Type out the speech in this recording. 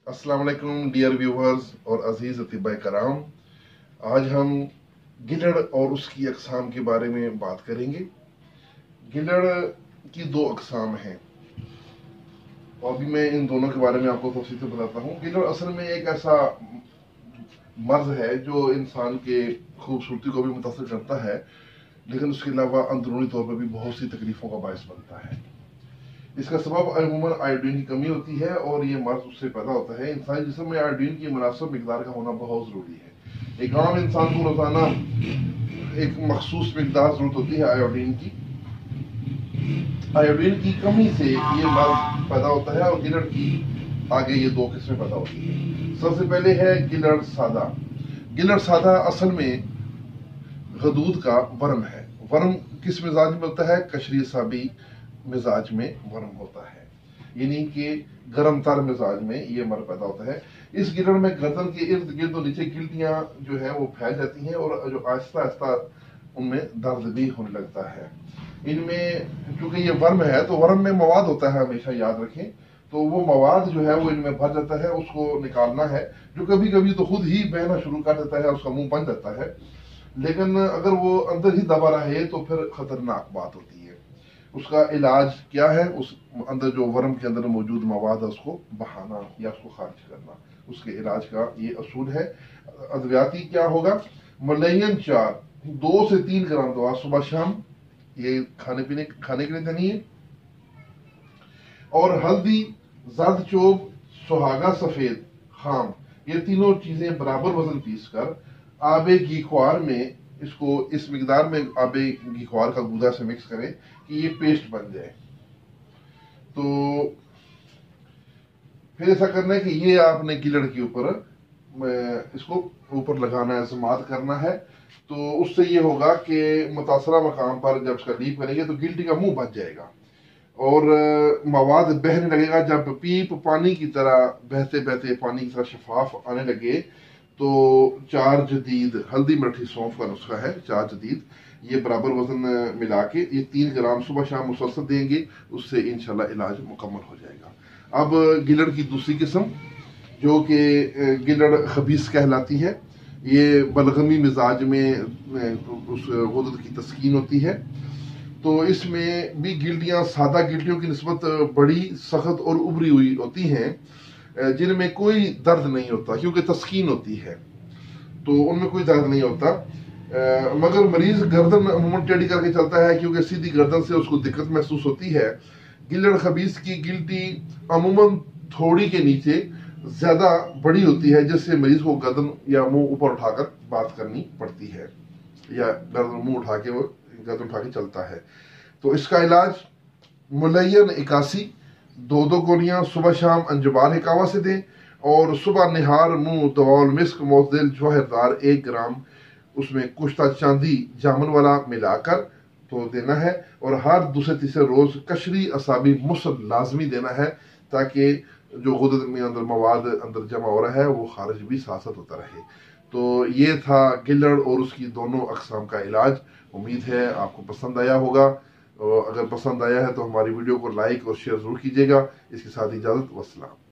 अस्सलाम वालेकुम dear viewers और अजीज अतिबा कराम। आज हम गिलड़ और उसकी अकसाम के बारे में बात करेंगे। गिलड़ की दो अकसाम हैं और अभी मैं इन दोनों के बारे में आपको तफसील से बताता हूँ। गिलड़ असल में एक ऐसा मर्ज है जो इंसान के खूबसूरती को भी मुतासर करता है, लेकिन उसके अलावा अंदरूनी तौर पर भी बहुत सी तकलीफों का बायस बनता है। इसका सबब अमूमन आयोडीन की कमी होती है और ये मर्ज उससे पैदा होता है। इंसानी जिस्म में आयोडीन की मुनासिब मिकदार का होना बहुत ज़रूरी है। एक आम इंसान को रोजाना एक मखसूस मिकदार जरूरत होती है आयोडीन की। आयोडीन की कमी से ये मर्ज पैदा होता है और गिलड़ की आगे ये दो किस्में पैदा होती है। सबसे पहले है गिलड़ सादा। गिलड़ सादा असल में गदूद का वर्म है। वर्म किस मिजाज में होता है? कशरी साबी मिजाज में वर्म होता है, यानी कि गर्म तर मिजाज में ये मर पैदा होता है। इस गिलड़ में गर्दन के इर्द गिर्द और नीचे गिल्टियां जो है वो फैल जाती हैं और जो आहिस्ता आहिस्ता उनमें दर्द भी होने लगता है। इनमें चूंकि ये वर्म है तो वर्म में मवाद होता है, हमेशा याद रखें। तो वो मवाद जो है वो इनमें भर जाता है, उसको निकालना है, जो कभी कभी तो खुद ही बहना शुरू कर देता है, उसका मुंह बन जाता है। लेकिन अगर वो अंदर ही दबा रहे तो फिर खतरनाक बात होती है। उसका इलाज क्या है? उस अंदर जो वर्म के अंदर मौजूद मवाद है उसको बहाना या उसको खारिज करना, उसके इलाज का ये असूल है। अद्वियाती क्या होगा? मलयन 2 से 3 ग्राम दवा सुबह शाम ये खाने के लिए देनी है। और हल्दी, जर्द चोब, सुहागा सफेद, खाम, ये तीनों चीजें बराबर वजन पीस कर आबे घीख्वार में इसको इस मिकदार में आबे घीख्वार का गूदा से मिक्स करें कि ये पेस्ट बन जाए। तो फिर ऐसा करना है कि ये आपने गिलड़ के ऊपर इसको ऊपर लगाना है, समात करना है। तो उससे ये होगा कि मुतासरा मकाम पर जब इसका लीप करेंगे तो गिल्टी का मुंह बच जाएगा और मवाद बहने लगेगा। जब पीप पानी की तरह बहते बहते पानी की तरह शफाफ आने लगे तो 4 जदीद, हल्दी मठी सौंफ का नुस्खा है 4 जदीद, ये बराबर वजन मिला के ये 3 ग्राम सुबह शाम मुसलसल देंगे, उससे इंशाल्लाह इलाज मुकम्मल हो जाएगा। अब गिलड़ की दूसरी किस्म जो कि गिलड़ खबीस कहलाती है, ये बलगमी मिजाज में उस गुदत की तस्कीन होती है। तो इसमें भी गिल्टियां सादा गिल्टियों की निस्बत बड़ी सख्त और उभरी हुई होती हैं, जिनमें कोई दर्द नहीं होता क्योंकि तस्कीन होती है, तो उनमें कोई दर्द नहीं होता। मगर मरीज गर्दन अमूमन टेढ़ी करके चलता है क्योंकि सीधी गर्दन से उसको दिक्कत महसूस होती है। गिलड़ खबीस की गिल्टी अमूमन थोड़ी के नीचे ज्यादा बड़ी होती है, जिससे मरीज को गर्दन या मुंह ऊपर उठाकर बात करनी पड़ती है या गर्दन मुंह उठा के वो गर्दन उठा के चलता है। तो इसका इलाज मुलयन 81 2 गोलियां सुबह शाम अंजुबान हिकावा से दें और सुबह निहार मुंह दवाल मिस्क मोजदिल जवाहरदार 1 ग्राम उसमें कुश्ता चांदी जामुन वाला मिलाकर तो देना है। और हर दूसरे तीसरे रोज कशरी असाबी मुसल लाजमी देना है, ताकि जो गुदत में अंदर मवाद अंदर जमा हो रहा है वो खारिज भी साथ साथ होता रहे। तो ये था गिलड़ और उसकी दोनों अकसाम का इलाज। उम्मीद है आपको पसंद आया होगा, और अगर पसंद आया है तो हमारी वीडियो को लाइक और शेयर जरूर कीजिएगा। इसके साथ इजाजत, वस्सलाम।